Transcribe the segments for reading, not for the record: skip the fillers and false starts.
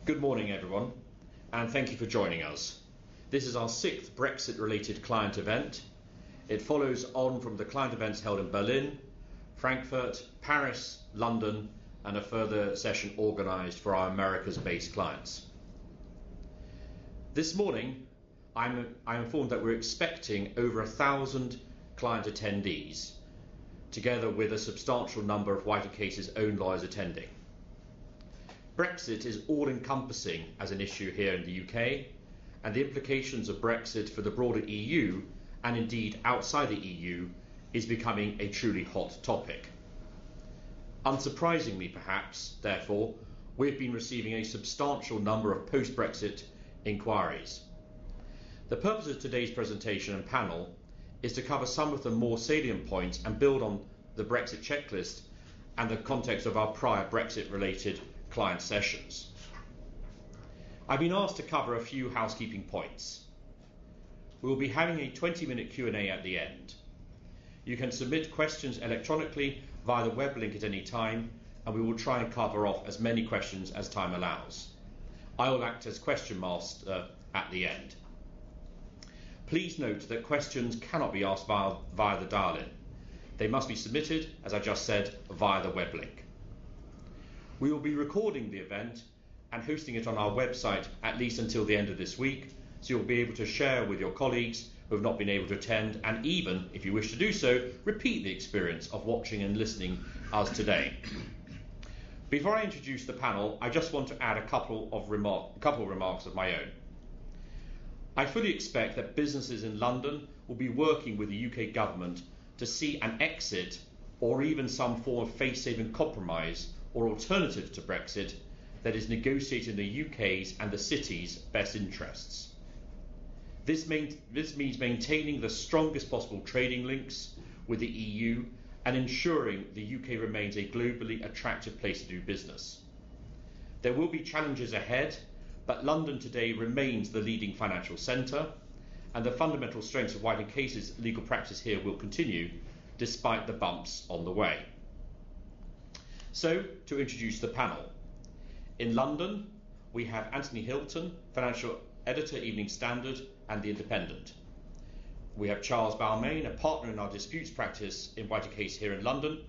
Good morning, everyone, and thank you for joining us. This is our 6th Brexit-related client event. It follows on from the client events held in Berlin, Frankfurt, Paris, London, and a further session organised for our Americas-based clients. This morning, I'm informed that we're expecting over 1,000 client attendees, together with a substantial number of White Case's own lawyers attending. Brexit is all-encompassing as an issue here in the UK, and the implications of Brexit for the broader EU, and indeed outside the EU, is becoming a truly hot topic. Unsurprisingly, perhaps, therefore, we've been receiving a substantial number of post-Brexit inquiries. The purpose of today's presentation and panel is to cover some of the more salient points and build on the Brexit checklist and the context of our prior Brexit-related client sessions. I've been asked to cover a few housekeeping points. We will be having a 20-minute Q&A at the end. You can submit questions electronically via the web link at any time, and we will try and cover off as many questions as time allows. I will act as question master at the end. Please note that questions cannot be asked via the dial-in. They must be submitted, as I just said, via the web link. We will be recording the event and hosting it on our website at least until the end of this week, so you'll be able to share with your colleagues who have not been able to attend, and even, if you wish to do so, repeat the experience of watching and listening us today. Before I introduce the panel, I just want to add a couple of remarks of my own. I fully expect that businesses in London will be working with the UK government to see an exit or even some form of face-saving compromise or alternative to Brexit that is negotiated in the UK's and the city's best interests. This means maintaining the strongest possible trading links with the EU and ensuring the UK remains a globally attractive place to do business. There will be challenges ahead, but London today remains the leading financial centre, and the fundamental strengths of White & Case's legal practice here will continue, despite the bumps on the way. So, to introduce the panel. In London, we have Anthony Hilton, Financial Editor, Evening Standard and The Independent. We have Charles Balmain, a partner in our disputes practice in White & Case here in London,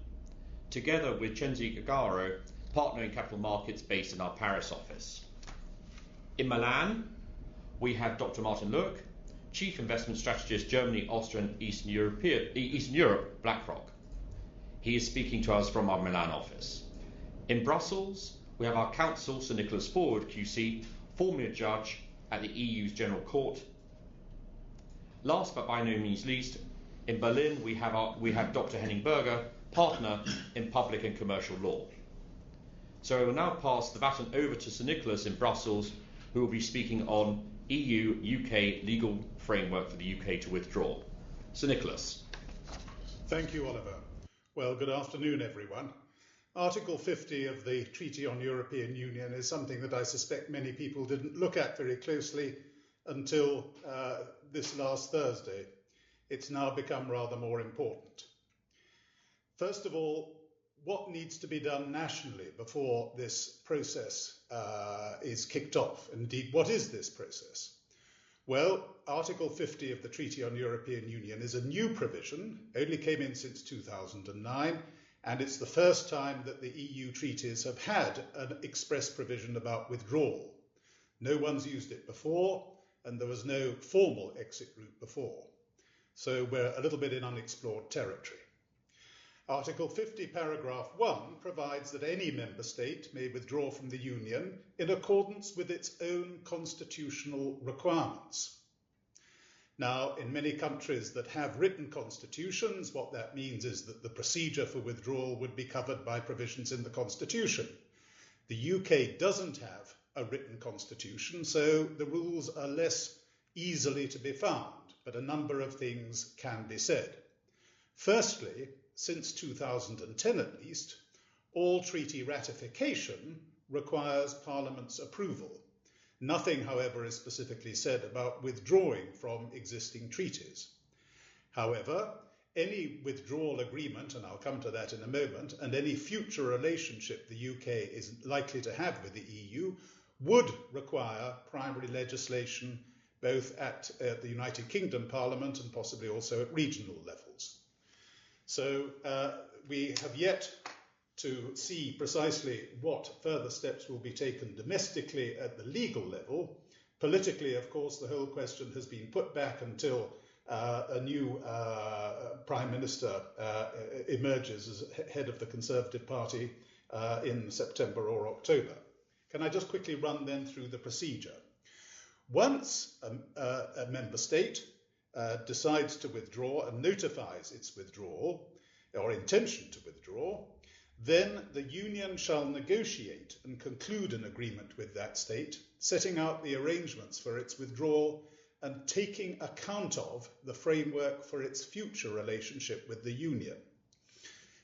together with Cenzi Gargaro, partner in capital markets based in our Paris office. In Milan, we have Dr. Martin Lück, Chief Investment Strategist, Germany, Austria and Eastern Europe, BlackRock. He is speaking to us from our Milan office. In Brussels, we have our Counsel, Sir Nicolas Forwood, QC, formerly a judge at the EU's General Court. Last but by no means least, in Berlin, we have Dr. Henning Berger, partner in public and commercial law. So I will now pass the baton over to Sir Nicolas in Brussels, who will be speaking on EU-UK legal framework for the UK to withdraw. Sir Nicolas. Thank you, Oliver. Well, good afternoon, everyone. Article 50 of the Treaty on European Union is something that I suspect many people didn't look at very closely until this last Thursday. It's now become rather more important. First of all, what needs to be done nationally before this process is kicked off? Indeed, what is this process? Well, Article 50 of the Treaty on European Union is a new provision, only came in since 2009, and it's the first time that the EU treaties have had an express provision about withdrawal. No one's used it before, and there was no formal exit route before. So we're a little bit in unexplored territory. Article 50, paragraph 1 provides that any member state may withdraw from the Union in accordance with its own constitutional requirements. Now, in many countries that have written constitutions, what that means is that the procedure for withdrawal would be covered by provisions in the constitution. The UK doesn't have a written constitution, so the rules are less easily to be found, but a number of things can be said. Firstly, since 2010 at least, all treaty ratification requires Parliament's approval. Nothing, however, is specifically said about withdrawing from existing treaties. However, any withdrawal agreement, and I'll come to that in a moment, and any future relationship the UK is likely to have with the EU would require primary legislation both at the United Kingdom Parliament and possibly also at regional levels. So we have yet to see precisely what further steps will be taken domestically at the legal level. Politically, of course, the whole question has been put back until a new Prime Minister emerges as head of the Conservative Party in September or October. Can I just quickly run then through the procedure? Once a member state decides to withdraw and notifies its withdrawal or intention to withdraw, then the Union shall negotiate and conclude an agreement with that state, setting out the arrangements for its withdrawal and taking account of the framework for its future relationship with the Union.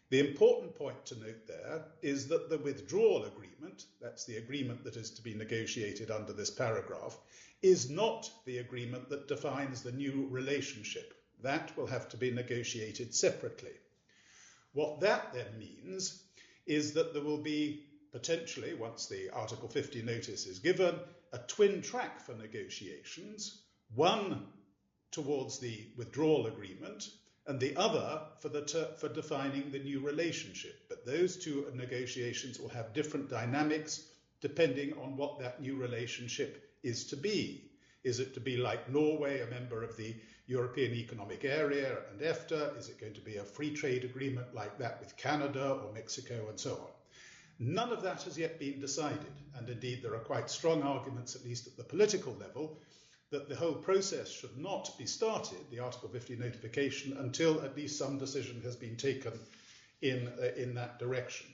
The important point to note there is that the withdrawal agreement, that's the agreement that is to be negotiated under this paragraph, is not the agreement that defines the new relationship. That will have to be negotiated separately. What that then means is that there will be potentially, once the Article 50 notice is given, a twin track for negotiations, one towards the withdrawal agreement and the other for defining the new relationship. But those two negotiations will have different dynamics depending on what that new relationship is to be. Is it to be like Norway, a member of the European Economic Area and EFTA? Is it going to be a free trade agreement like that with Canada or Mexico and so on? None of that has yet been decided, and indeed there are quite strong arguments, at least at the political level, that the whole process should not be started, the Article 50 notification, until at least some decision has been taken in that direction.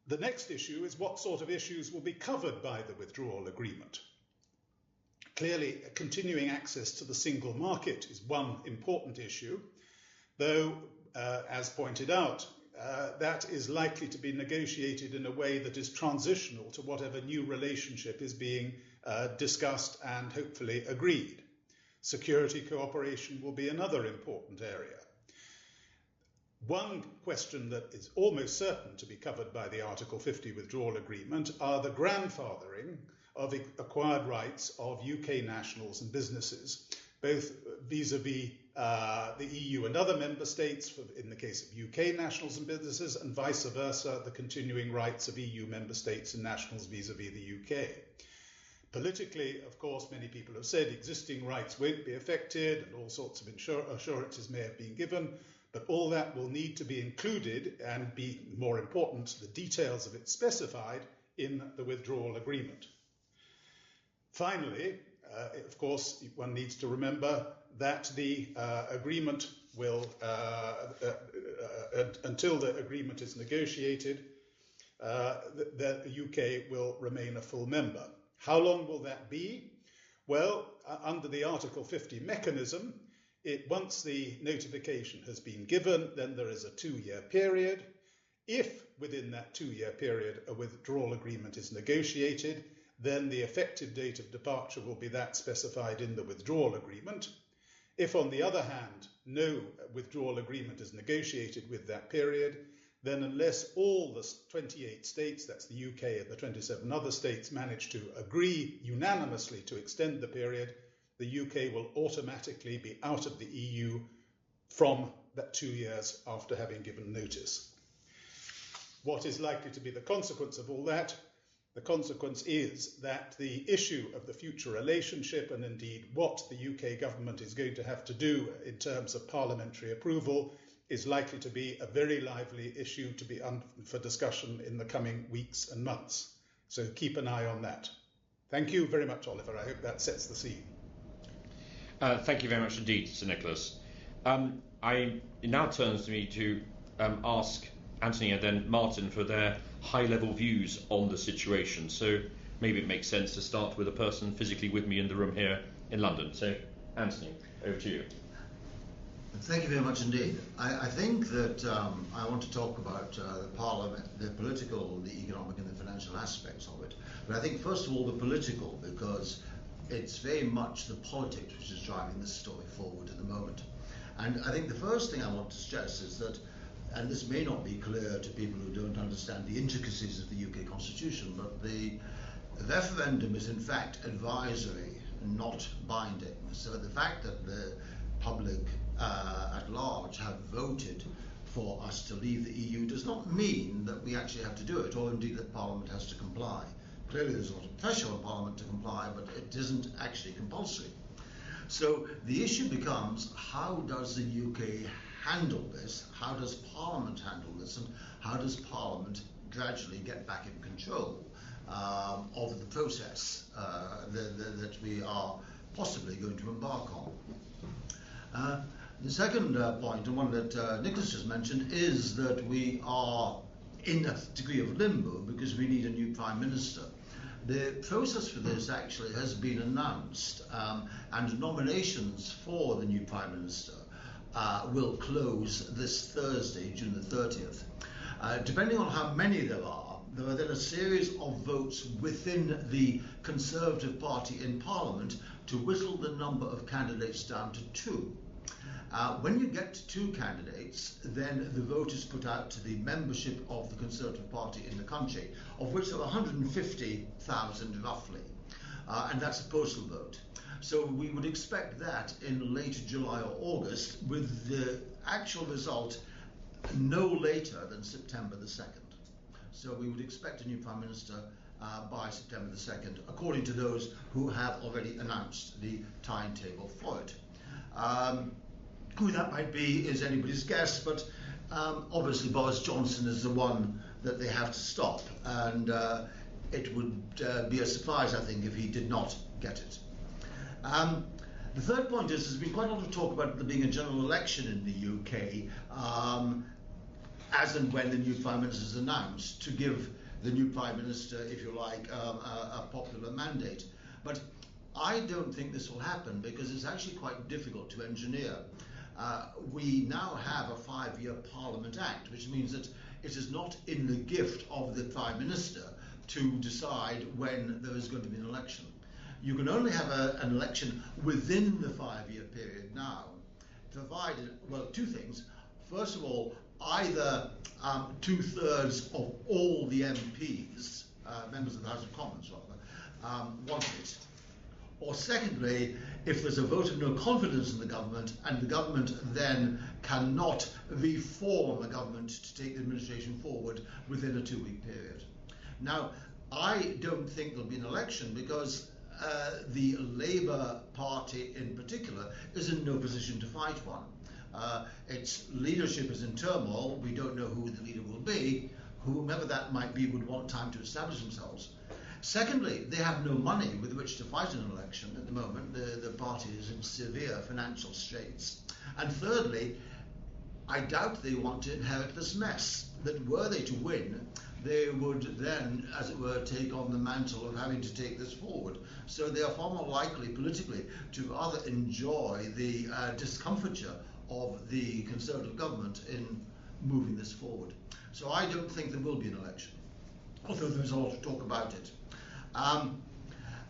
The next issue is what sort of issues will be covered by the withdrawal agreement. Clearly, continuing access to the single market is one important issue, though, as pointed out, that is likely to be negotiated in a way that is transitional to whatever new relationship is being discussed and hopefully agreed. Security cooperation will be another important area. One question that is almost certain to be covered by the Article 50 withdrawal agreement are the grandfathering of acquired rights of UK nationals and businesses, both vis-à-vis the EU and other member states, in the case of UK nationals and businesses, and vice versa, the continuing rights of EU member states and nationals vis-à-vis the UK. Politically, of course, many people have said existing rights won't be affected and all sorts of assurances may have been given, but all that will need to be included and be, more important, the details of it specified in the withdrawal agreement. Finally, of course, one needs to remember that the agreement will, until the agreement is negotiated, the UK will remain a full member. How long will that be? Well, under the Article 50 mechanism, once the notification has been given, then there is a 2-year period. If within that 2-year period a withdrawal agreement is negotiated, then the effective date of departure will be that specified in the withdrawal agreement. If, on the other hand, no withdrawal agreement is negotiated with that period, then unless all the 28 states, that's the UK and the 27 other states, manage to agree unanimously to extend the period, the UK will automatically be out of the EU from that 2 years after having given notice. What is likely to be the consequence of all that? The consequence is that the issue of the future relationship and indeed what the UK government is going to have to do in terms of parliamentary approval is likely to be a very lively issue to be for discussion in the coming weeks and months. So keep an eye on that. Thank you very much, Oliver. I hope that sets the scene. Thank you very much indeed, Sir Nicolas. It now turns to me to ask Anthony and then Martin for their high-level views on the situation. So maybe it makes sense to start with a person physically with me in the room here in London. So, Anthony, over to you. Thank you very much indeed. I think that I want to talk about the parliament, the political, the economic and the financial aspects of it. But I think first of all the political, because it's very much the politics which is driving this story forward at the moment. And I think the first thing I want to stress is that and this may not be clear to people who don't understand the intricacies of the UK Constitution, but the referendum is in fact advisory, not binding. So the fact that the public at large have voted for us to leave the EU does not mean that we actually have to do it, or indeed that Parliament has to comply. Clearly there's a lot of pressure on Parliament to comply, but it isn't actually compulsory. So the issue becomes, how does the UK handle this? How does Parliament handle this? And how does Parliament gradually get back in control of the process that we are possibly going to embark on? The second point, and one that Nicolas just mentioned, is that we are in a degree of limbo because we need a new Prime Minister. The process for this actually has been announced, and nominations for the new Prime Minister will close this Thursday, June the 30th. Depending on how many there are then a series of votes within the Conservative Party in Parliament to whittle the number of candidates down to 2. When you get to 2 candidates, then the vote is put out to the membership of the Conservative Party in the country, of which there are 150,000 roughly, and that's a postal vote. So we would expect that in late July or August, with the actual result no later than September the 2nd. So we would expect a new Prime Minister by September the 2nd, according to those who have already announced the timetable for it. Who that might be is anybody's guess, but obviously Boris Johnson is the one that they have to stop, and it would be a surprise, I think, if he did not get it. The third point is, there's been quite a lot of talk about there being a general election in the UK, as and when the new Prime Minister is announced, to give the new Prime Minister, if you like, a popular mandate. But I don't think this will happen, because it's actually quite difficult to engineer. We now have a 5-year Parliament Act, which means that it is not in the gift of the Prime Minister to decide when there is going to be an election. You can only have an election within the 5-year period now, provided, well, 2 things. First of all, either 2/3 of all the MPs, members of the House of Commons rather, want it. Or secondly, if there's a vote of no confidence in the government, and the government then cannot reform the government to take the administration forward within a 2-week period. Now, I don't think there'll be an election, because the Labour Party in particular is in no position to fight one. Its leadership is in turmoil. We don't know who the leader will be. Whomever that might be would want time to establish themselves. Secondly, they have no money with which to fight an election at the moment. The party is in severe financial straits. And thirdly, I doubt they want to inherit this mess, that were they to win, they would then, as it were, take on the mantle of having to take this forward. So they are far more likely politically to rather enjoy the discomfiture of the Conservative government in moving this forward. So I don't think there will be an election, although there's a lot of talk about it.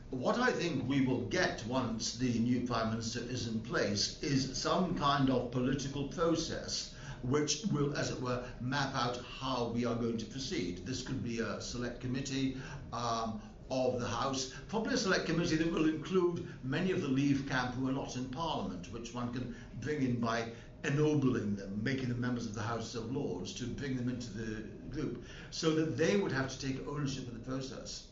What I think we will get once the new Prime Minister is in place is some kind of political process which will, as it were, map out how we are going to proceed. This could be a select committee of the House, probably a select committee that will include many of the Leave camp who are not in Parliament, which one can bring in by ennobling them, making them members of the House of Lords, to bring them into the group, so that they would have to take ownership of the process.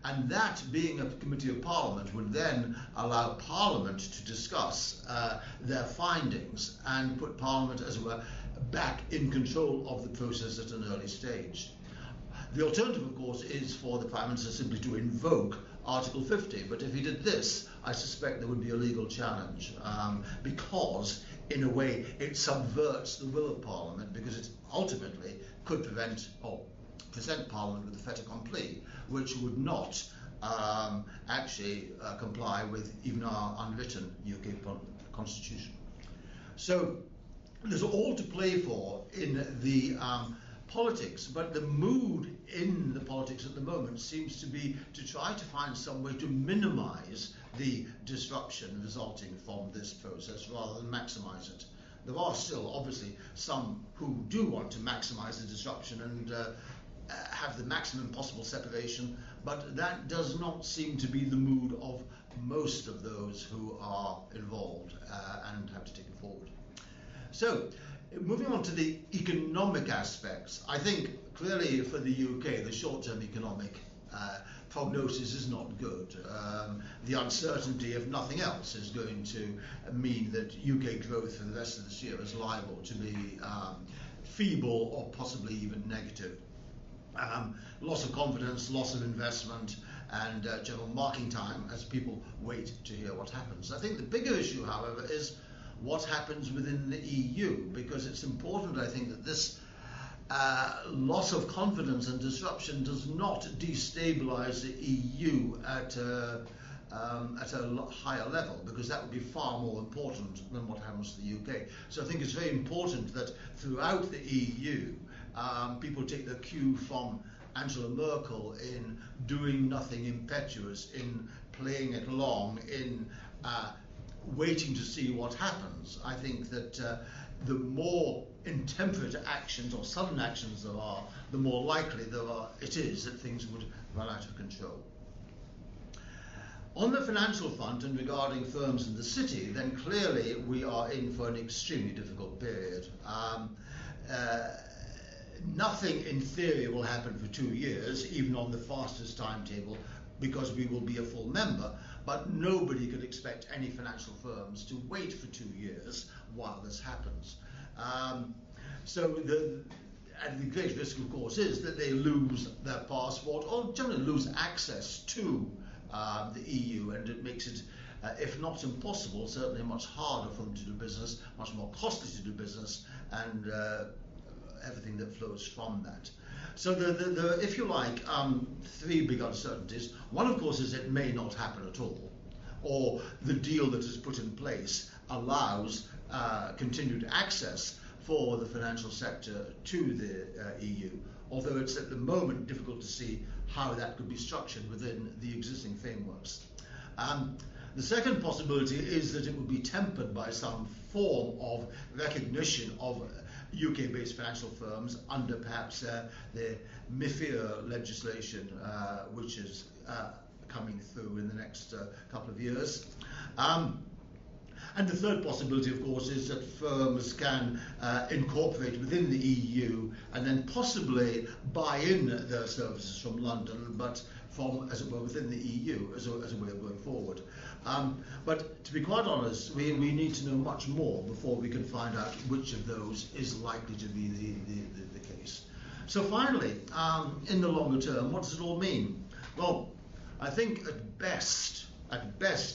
And that, being a committee of Parliament, would then allow Parliament to discuss their findings and put Parliament, as it were, back in control of the process at an early stage. The alternative, of course, is for the Prime Minister simply to invoke Article 50, but if he did this, I suspect there would be a legal challenge, because, in a way, it subverts the will of Parliament, because it ultimately could prevent or present Parliament with a fait accompli, which would not actually comply with even our unwritten UK constitution. So there's all to play for in the politics, but the mood in the politics at the moment seems to be to try to find some way to minimise the disruption resulting from this process rather than maximise it. There are still, obviously, some who do want to maximise the disruption and have the maximum possible separation, but that does not seem to be the mood of most of those who are involved and have to take it forward. So, moving on to the economic aspects, I think clearly for the UK, the short-term economic prognosis is not good. The uncertainty, if nothing else, is going to mean that UK growth for the rest of this year is liable to be feeble or possibly even negative. Loss of confidence, loss of investment, and general marking time as people wait to hear what happens. I think the bigger issue, however, is what happens within the EU, because it's important, I think, that this loss of confidence and disruption does not destabilise the EU at a higher level, because that would be far more important than what happens to the UK. So I think it's very important that throughout the EU, people take their cue from Angela Merkel in doing nothing impetuous, in playing it along, in waiting to see what happens. I think that the more intemperate actions or sudden actions there are, the more likely it is that things would run out of control. On the financial front and regarding firms in the city, then clearly we are in for an extremely difficult period. Nothing in theory will happen for 2 years, even on the fastest timetable, because we will be a full member, but nobody could expect any financial firms to wait for 2 years while this happens. And the great risk, of course, is that they lose their passport or generally lose access to the EU, and it makes it, if not impossible, certainly much harder for them to do business, much more costly to do business, and everything that flows from that. So the if you like, 3 big uncertainties. One, of course, is it may not happen at all, or the deal that is put in place allows continued access for the financial sector to the EU, although it's at the moment difficult to see how that could be structured within the existing frameworks. The second possibility is that it would be tempered by some form of recognition of UK-based financial firms under perhaps the MIFIR legislation, which is coming through in the next couple of years. And the third possibility, of course, is that firms can incorporate within the EU and then possibly buy in their services from London, but from, as it were, within the EU as a way of going forward. But to be quite honest, we need to know much more before we can find out which of those is likely to be the case. So finally, in the longer term, what does it all mean? Well, I think at best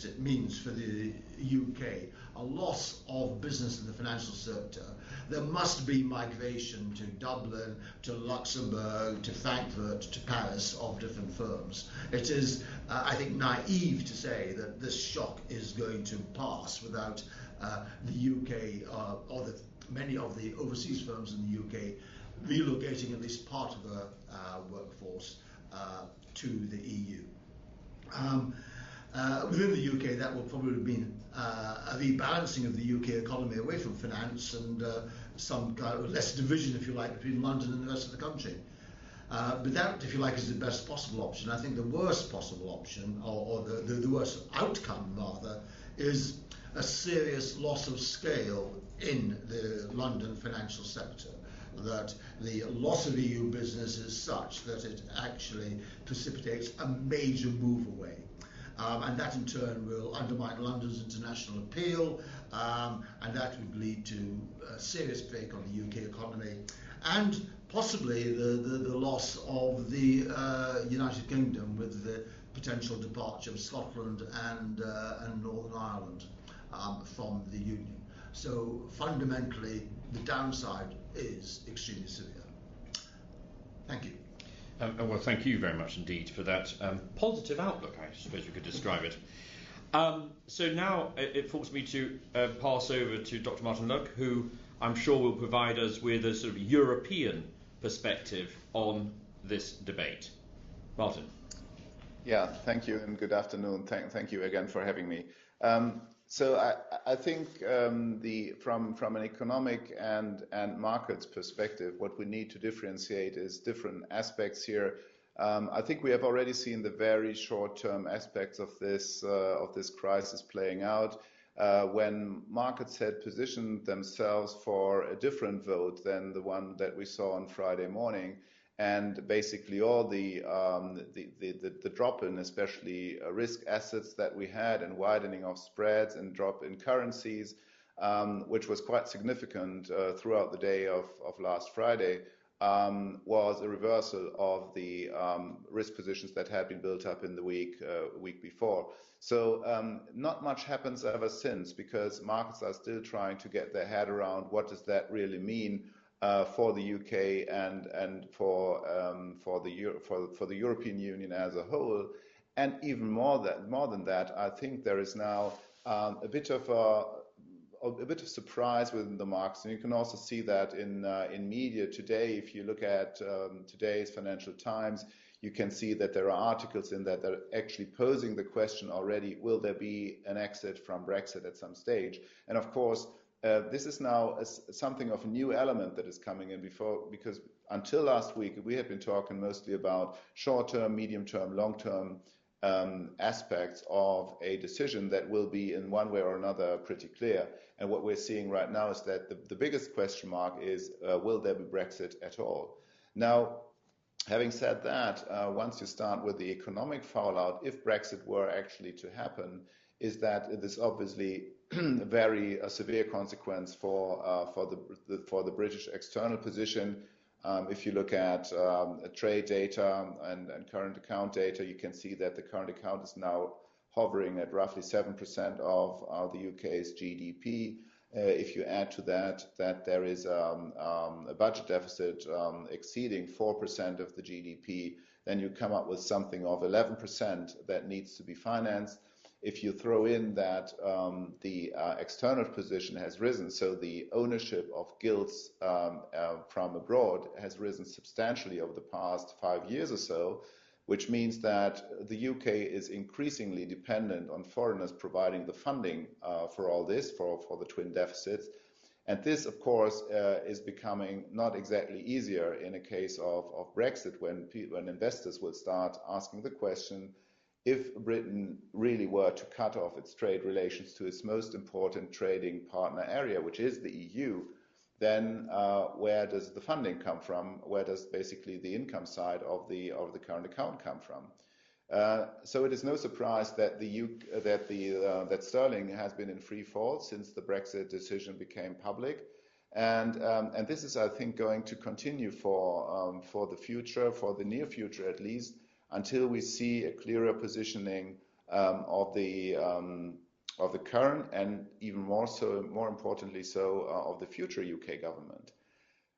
it means for the UK a loss of business in the financial sector. There must be migration to Dublin, to Luxembourg, to Frankfurt, to Paris of different firms. It is, I think, naive to say that this shock is going to pass without the UK or many of the overseas firms in the UK relocating at least part of their workforce to the EU. Within the UK, that will probably mean a rebalancing of the UK economy away from finance and some kind of less division, if you like, between London and the rest of the country. But that, if you like, is the best possible option. I think the worst possible option, or the worst outcome, rather, is a serious loss of scale in the London financial sector. That the loss of EU business is such that it actually precipitates a major move away. And that in turn will undermine London's international appeal, and that would lead to a serious break on the UK economy, and possibly the loss of the United Kingdom with the potential departure of Scotland and Northern Ireland from the Union. So fundamentally, the downside is extremely severe. Thank you. Well, thank you very much indeed for that positive outlook, I suppose we could describe it. So now it falls me to pass over to Dr. Martin Lück, who I'm sure will provide us with a sort of European perspective on this debate. Martin. Yeah, thank you and good afternoon. Thank you again for having me. So I think from an economic and markets perspective, what we need to differentiate is different aspects here. I think we have already seen the very short-term aspects of this crisis playing out. When markets had positioned themselves for a different vote than the one that we saw on Friday morning, and basically all the drop in, especially risk assets that we had, and widening of spreads and drop in currencies, which was quite significant throughout the day of last Friday, was a reversal of the risk positions that had been built up in the week before. So not much happens ever since, because markets are still trying to get their head around what does that really mean for the UK and for the European Union as a whole. And even more than that, I think there is now a bit of surprise within the markets, and you can also see that in media today. If you look at today's Financial Times, you can see that there are articles in that are actually posing the question already: will there be an exit from Brexit at some stage? And of course, this is now something of a new element that is coming in because until last week we had been talking mostly about short-term, medium-term, long-term aspects of a decision that will be in one way or another pretty clear. And what we're seeing right now is that the biggest question mark is, will there be Brexit at all? Now, having said that, once you start with the economic fallout, if Brexit were actually to happen, is that it is obviously a very severe consequence for the British external position. If you look at trade data and current account data, you can see that the current account is now hovering at roughly 7% of the UK's GDP. If you add to that there is a budget deficit exceeding 4% of the GDP, then you come up with something of 11% that needs to be financed. If you throw in that the external position has risen, so the ownership of gilts from abroad has risen substantially over the past 5 years or so, which means that the UK is increasingly dependent on foreigners providing the funding for all this, for the twin deficits. And this, of course, is becoming not exactly easier in a case of Brexit, when investors will start asking the question: if Britain really were to cut off its trade relations to its most important trading partner area, which is the EU, then where does the funding come from? Where does basically the income side of the current account come from? So it is no surprise that that sterling has been in free fall since the Brexit decision became public, and this is, I think, going to continue for the future, for the near future at least, until we see a clearer positioning of the current, and even more importantly of the future UK government.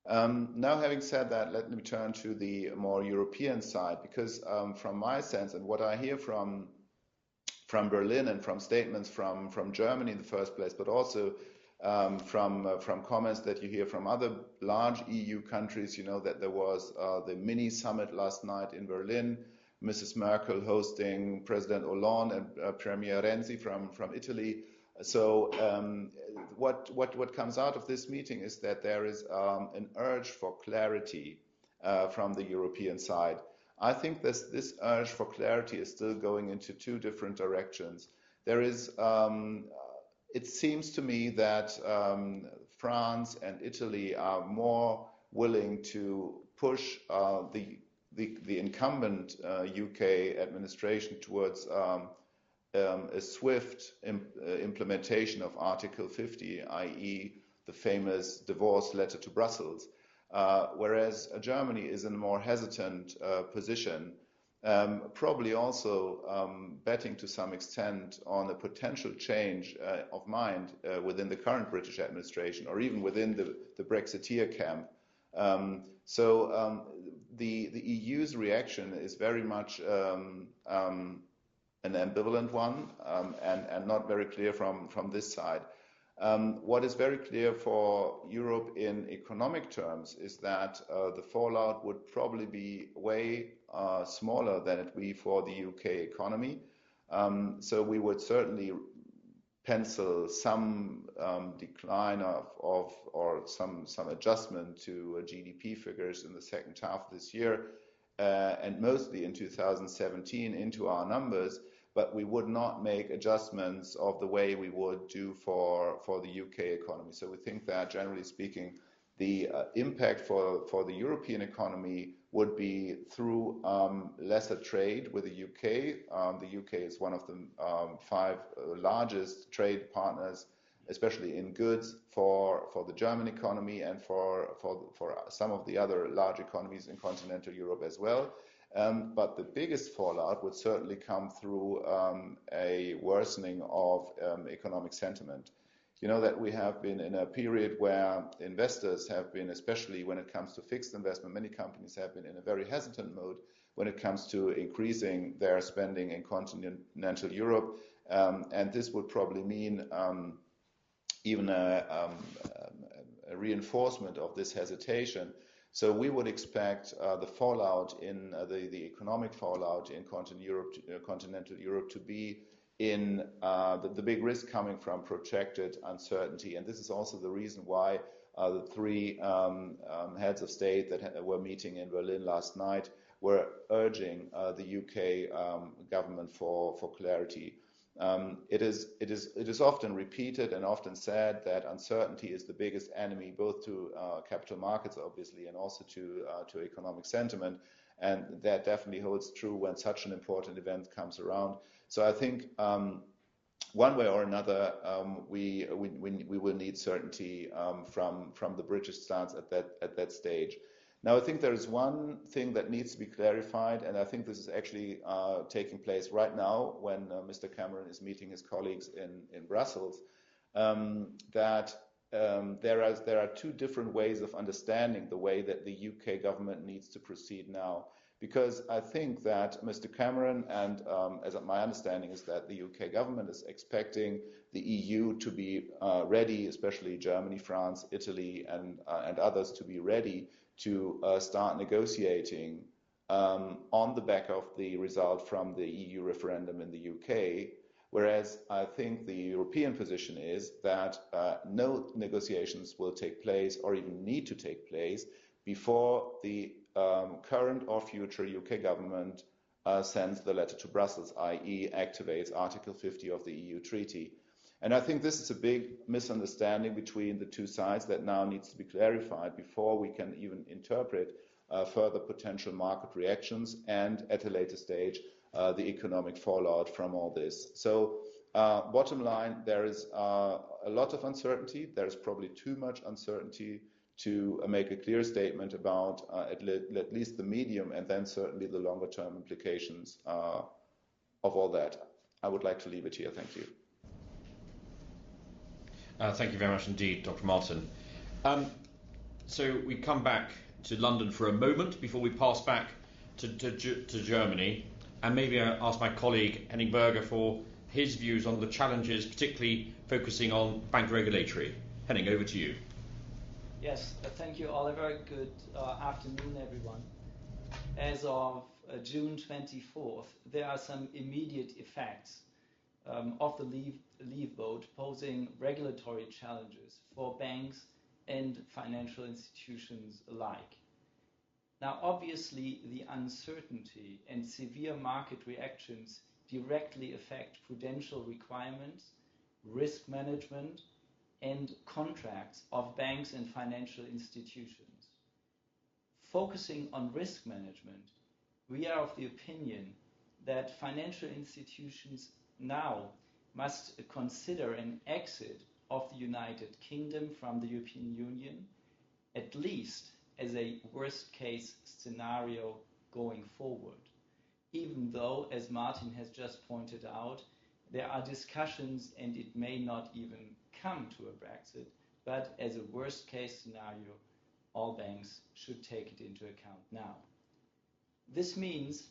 Now, having said that, let me turn to the more European side, because from my sense and what I hear from Berlin and from statements from Germany in the first place, but also from comments that you hear from other large EU countries, you know that there was the mini summit last night in Berlin, Mrs. Merkel hosting President Hollande and Premier Cenzi from Italy. So what comes out of this meeting is that there is an urge for clarity from the European side. I think this urge for clarity is still going into two different directions. There is, it seems to me that France and Italy are more willing to push the incumbent UK administration towards a swift implementation of Article 50, i.e. the famous divorce letter to Brussels, whereas Germany is in a more hesitant position, probably also betting to some extent on a potential change of mind within the current British administration, or even within the Brexiteer camp. So the EU's reaction is very much an ambivalent one, and not very clear from this side. What is very clear for Europe in economic terms is that the fallout would probably be way smaller than it would be for the UK economy. So we would certainly pencil some decline or some adjustment to GDP figures in the second half of this year, and mostly in 2017 into our numbers, but we would not make adjustments of the way we would do for the UK economy. So we think that, generally speaking, the impact for the European economy would be through lesser trade with the UK. The UK is one of the 5 largest trade partners, especially in goods, for the German economy and for some of the other large economies in continental Europe as well. But the biggest fallout would certainly come through a worsening of economic sentiment. You know that we have been in a period where investors have been, especially when it comes to fixed investment, many companies have been in a very hesitant mode when it comes to increasing their spending in continental Europe. And this would probably mean even a reinforcement of this hesitation. So we would expect the fallout in the economic fallout in continental Europe to be in the big risk coming from projected uncertainty. And this is also the reason why the 3 heads of state that were meeting in Berlin last night were urging the UK government for clarity. It is often repeated and often said that uncertainty is the biggest enemy, both to capital markets, obviously, and also to economic sentiment. And that definitely holds true when such an important event comes around. So I think one way or another, we will need certainty from the British stance at that stage. Now, I think there is one thing that needs to be clarified, and I think this is actually taking place right now when Mr. Cameron is meeting his colleagues in Brussels, that there are 2 different ways of understanding the way that the UK government needs to proceed now. Because I think that Mr. Cameron, and as my understanding is that the UK government is expecting the EU to be ready, especially Germany, France, Italy, and others to be ready to start negotiating on the back of the result from the EU referendum in the UK. Whereas I think the European position is that no negotiations will take place or even need to take place before the current or future UK government sends the letter to Brussels, i.e. activates Article 50 of the EU treaty. And I think this is a big misunderstanding between the 2 sides that now needs to be clarified before we can even interpret further potential market reactions and, at a later stage, the economic fallout from all this. So bottom line, there is a lot of uncertainty. There is probably too much uncertainty to make a clear statement about at least the medium and then certainly the longer term implications of all that. I would like to leave it here. Thank you. Thank you very much indeed, Dr. Martin. So we come back to London for a moment before we pass back to Germany, and maybe I ask my colleague Henning Berger for his views on the challenges, particularly focusing on bank regulatory. Henning, over to you. Yes, thank you, Oliver. Good afternoon, everyone. As of June 24th, there are some immediate effects of the leave vote posing regulatory challenges for banks and financial institutions alike. Now, obviously, the uncertainty and severe market reactions directly affect prudential requirements, risk management, and contracts of banks and financial institutions. Focusing on risk management, we are of the opinion that financial institutions now must consider an exit of the United Kingdom from the European Union, at least as a worst-case scenario going forward, even though, as Martin has just pointed out, there are discussions and it may not even come to a Brexit, but as a worst-case scenario, all banks should take it into account now. This means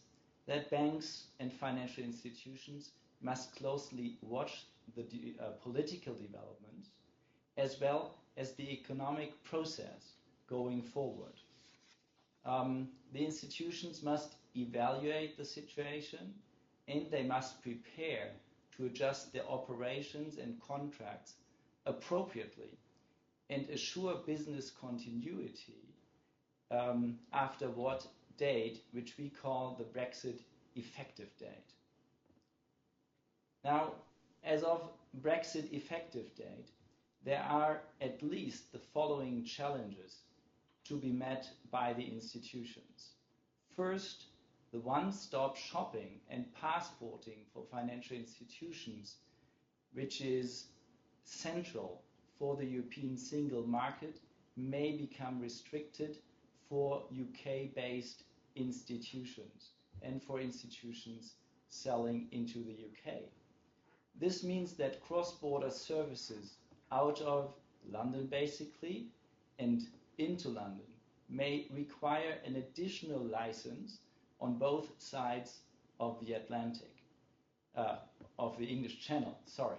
that banks and financial institutions must closely watch the political developments as well as the economic process going forward. The institutions must evaluate the situation and they must prepare to adjust their operations and contracts appropriately and assure business continuity after what date, which we call the Brexit effective date. Now, as of Brexit effective date, there are at least the following challenges to be met by the institutions. First, the one-stop shopping and passporting for financial institutions, which is central for the European single market, may become restricted for UK-based institutions and for institutions selling into the UK. This means that cross-border services out of London basically and into London may require an additional license on both sides of the Atlantic, of the English Channel, sorry.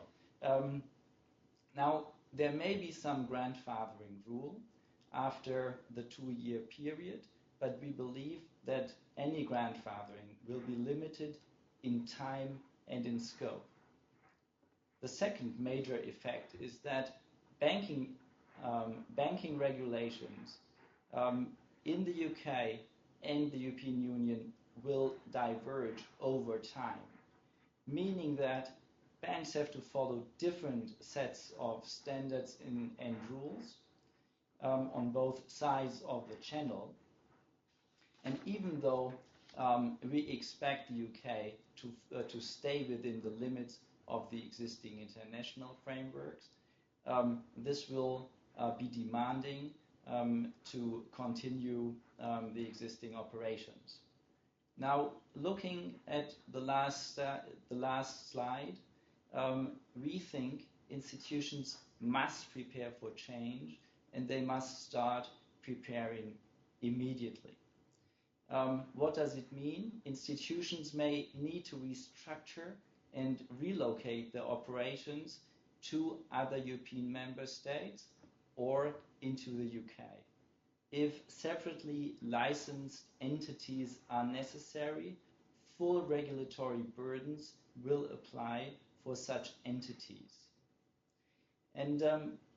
Now, there may be some grandfathering rule after the 2-year period, but we believe that any grandfathering will be limited in time and in scope. The second major effect is that banking regulations in the UK and the European Union will diverge over time, meaning that banks have to follow different sets of standards and rules on both sides of the channel. And even though we expect the UK to stay within the limits of the existing international frameworks, this will be demanding to continue the existing operations. Now, looking at the last slide, we think institutions must prepare for change and they must start preparing immediately. What does it mean? Institutions may need to restructure and relocate their operations to other European member states or into the UK. If separately licensed entities are necessary, full regulatory burdens will apply for such entities. And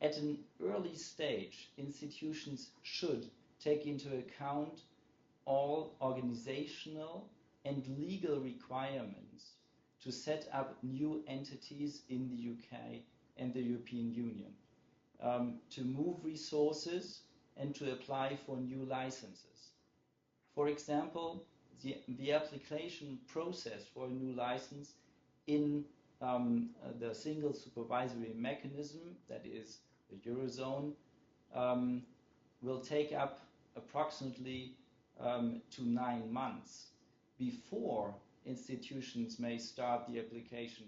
at an early stage, institutions should take into account all organizational and legal requirements to set up new entities in the UK and the European Union, to move resources and to apply for new licenses. For example, the application process for a new license in the single supervisory mechanism, that is the Eurozone, will take up approximately to 9 months before institutions may start the application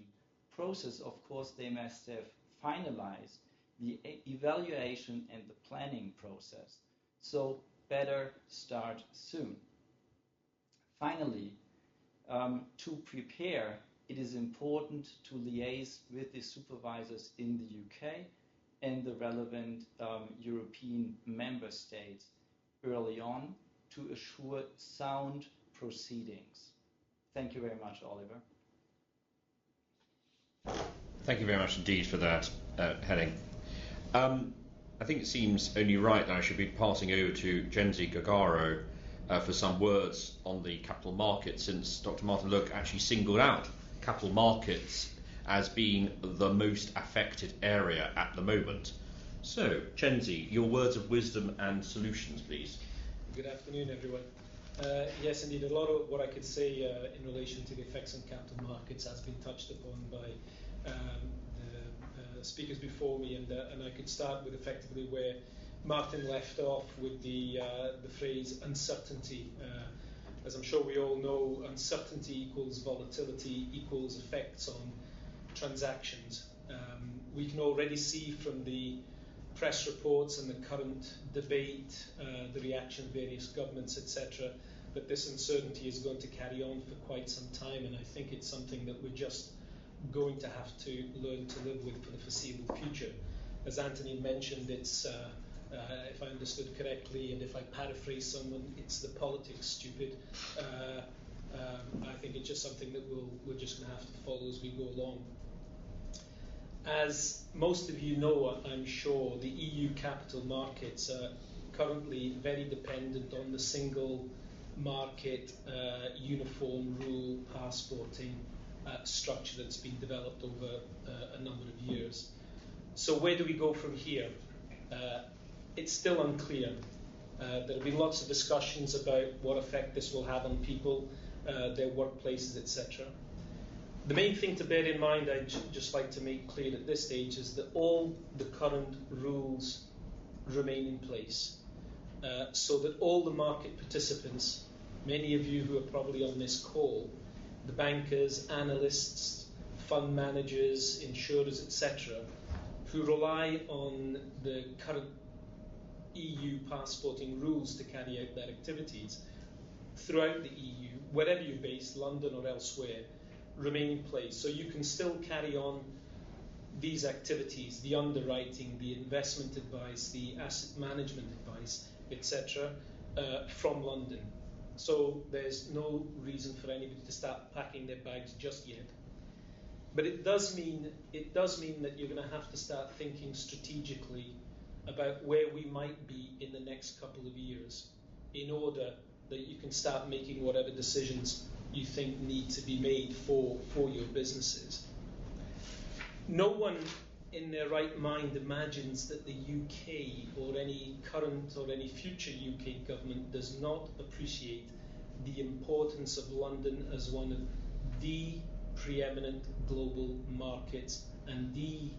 process. Of course, they must have finalized the evaluation and the planning process. So better start soon. Finally, to prepare, it is important to liaise with the supervisors in the UK and the relevant European member states early on to assure sound proceedings. Thank you very much, Oliver. Thank you very much indeed for that, Henning. I think it seems only right that I should be passing over to Cenzi Gargaro for some words on the capital markets, since Dr. Martin Lück actually singled out capital markets as being the most affected area at the moment. So, Cenzi, your words of wisdom and solutions, please. Good afternoon, everyone. Yes, indeed, a lot of what I could say in relation to the effects on capital markets has been touched upon by the speakers before me, and I could start with effectively where Martin left off with the phrase uncertainty. As I'm sure we all know, uncertainty equals volatility equals effects on transactions. We can already see from the press reports and the current debate, the reaction of various governments, etc., that this uncertainty is going to carry on for quite some time, and I think it's something that we're just going to have to learn to live with for the foreseeable future. As Anthony mentioned, it's, if I understood correctly, and if I paraphrase someone, it's the politics, stupid. I think it's just something that we're just going to have to follow as we go along. As most of you know, I'm sure, the EU capital markets are currently very dependent on the single market uniform rule passporting structure that's been developed over a number of years. So where do we go from here? It's still unclear. There will be lots of discussions about what effect this will have on people, their workplaces, etc. The main thing to bear in mind, I'd just like to make clear at this stage, is that all the current rules remain in place, so that all the market participants, many of you who are probably on this call, the bankers, analysts, fund managers, insurers, etc., who rely on the current EU passporting rules to carry out their activities throughout the EU, wherever you're based, London or elsewhere, remain in place. So you can still carry on these activities, the underwriting, the investment advice, the asset management advice, etc., from London. So there's no reason for anybody to start packing their bags just yet. But it does mean that you're going to have to start thinking strategically about where we might be in the next couple of years, in order that you can start making whatever decisions you think need to be made for your businesses. No one in their right mind imagines that the UK or any current or any future UK government does not appreciate the importance of London as one of the preeminent global markets and the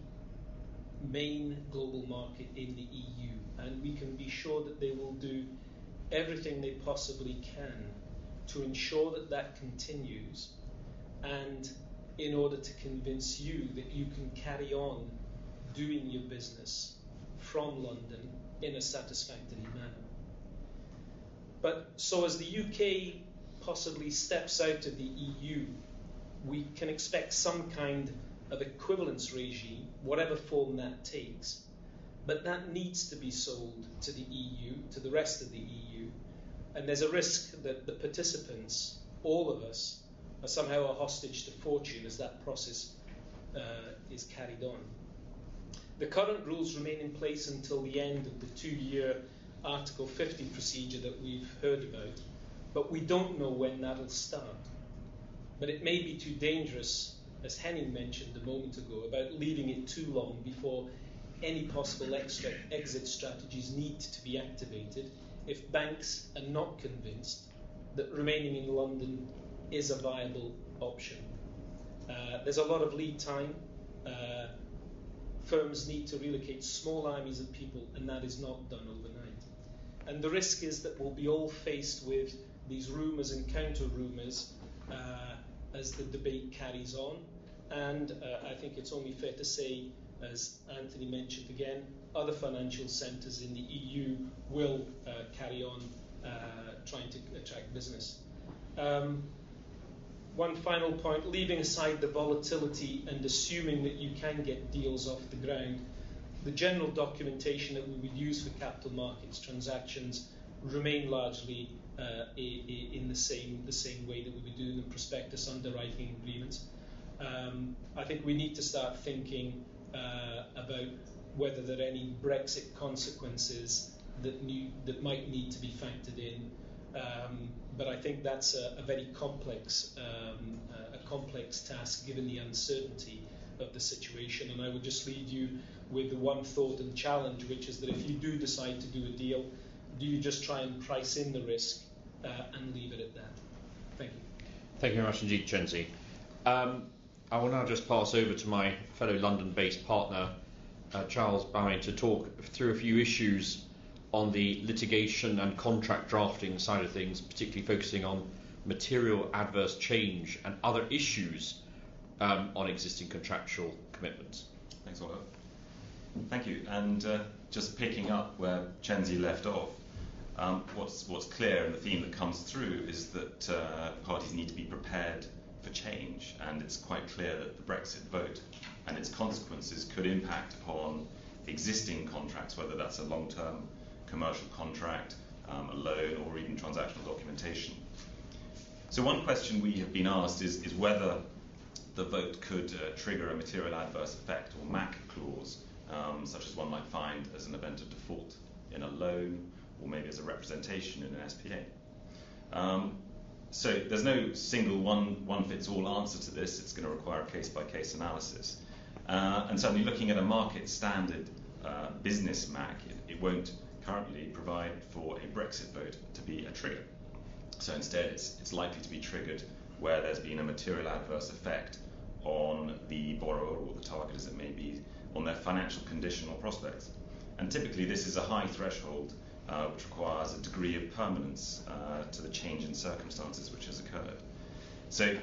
main global market in the EU. And we can be sure that they will do everything they possibly can to ensure that that continues, and in order to convince you that you can carry on doing your business from London in a satisfactory manner. But so as the UK possibly steps out of the EU, we can expect some kind of equivalence regime, whatever form that takes, but that needs to be sold to the EU, to the rest of the EU, and there's a risk that the participants, all of us, are somehow a hostage to fortune as that process is carried on. The current rules remain in place until the end of the 2-year Article 50 procedure that we've heard about, but we don't know when that'll start. But it may be too dangerous, as Henning mentioned a moment ago, about leaving it too long before any possible exit strategies need to be activated if banks are not convinced that remaining in London is a viable option. There's a lot of lead time. Firms need to relocate small armies of people, and that is not done overnight. And the risk is that we'll be all faced with these rumours and counter-rumours as the debate carries on. And I think it's only fair to say, as Anthony mentioned again, other financial centres in the EU will carry on trying to attract business. One final point, leaving aside the volatility and assuming that you can get deals off the ground, the general documentation that we would use for capital markets transactions remain largely in the same way that we would do in the prospectus underwriting agreements. I think we need to start thinking about whether there are any Brexit consequences that might need to be factored in. But I think that's a very complex task given the uncertainty of the situation. And I would just leave you with the one thought and challenge, which is that if you do decide to do a deal, do you just try and price in the risk and leave it at that? Thank you. Thank you very much indeed, Cenzi. I will now just pass over to my fellow London-based partner, Charles Balmain, to talk through a few issues on the litigation and contract drafting side of things, particularly focusing on material adverse change and other issues on existing contractual commitments. Thanks, Oliver. Thank you. And just picking up where Cenzi left off, what's clear and the theme that comes through is that parties need to be prepared for change, and it's quite clear that the Brexit vote and its consequences could impact upon existing contracts, whether that's a long-term commercial contract, a loan, or even transactional documentation. So one question we have been asked is whether the vote could trigger a material adverse effect, or MAC clause, such as one might find as an event of default in a loan, or maybe as a representation in an SPA. So there's no single one-fits-all answer to this. It's going to require a case-by-case analysis. And certainly looking at a market standard business MAC, it won't currently provide for a Brexit vote to be a trigger. So instead it's likely to be triggered where there's been a material adverse effect on the borrower, or the target as it may be, on their financial condition or prospects. And typically this is a high threshold which requires a degree of permanence to the change in circumstances which has occurred. So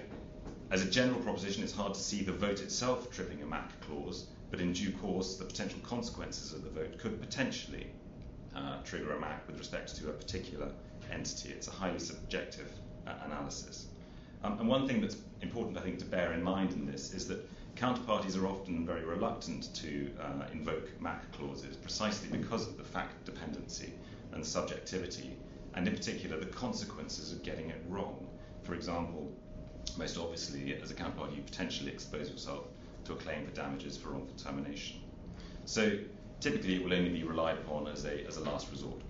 as a general proposition, it's hard to see the vote itself tripping a MAC clause, but in due course the potential consequences of the vote could potentially trigger a MAC with respect to a particular entity. It's a highly subjective analysis. And one thing that's important, I think, to bear in mind in this is that counterparties are often very reluctant to invoke MAC clauses precisely because of the fact dependency and subjectivity, and in particular the consequences of getting it wrong. For example, most obviously, as a counterparty, you potentially expose yourself to a claim for damages for wrongful termination. So typically it will only be relied upon as a last resort.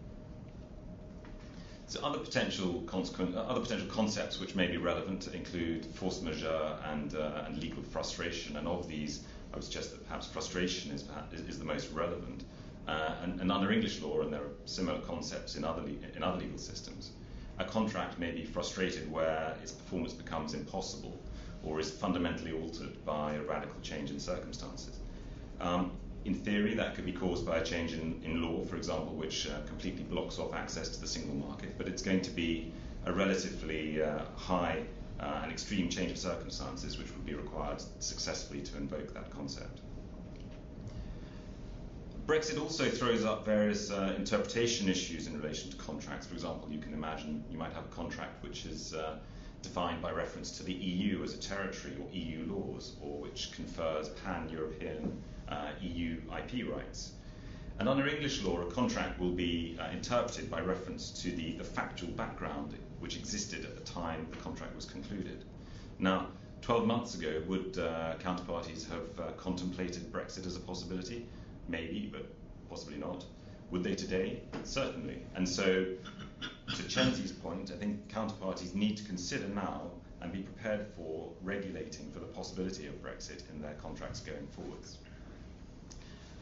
So other potential concepts which may be relevant include force majeure and legal frustration, and of these I would suggest that perhaps frustration is the most relevant. And under English law, and there are similar concepts in other legal systems, a contract may be frustrated where its performance becomes impossible or is fundamentally altered by a radical change in circumstances. In theory, that could be caused by a change in law, for example, which completely blocks off access to the single market, but it's going to be a relatively high and extreme change of circumstances which would be required successfully to invoke that concept. Brexit also throws up various interpretation issues in relation to contracts. For example, you can imagine you might have a contract which is defined by reference to the EU as a territory or EU laws, or which confers pan-European EU IP rights. And under English law, a contract will be interpreted by reference to the factual background which existed at the time the contract was concluded. Now, 12 months ago, would counterparties have contemplated Brexit as a possibility? Maybe, but possibly not. Would they today? Certainly. And so, to Cenzi's point, I think counterparties need to consider now and be prepared for regulating for the possibility of Brexit in their contracts going forwards.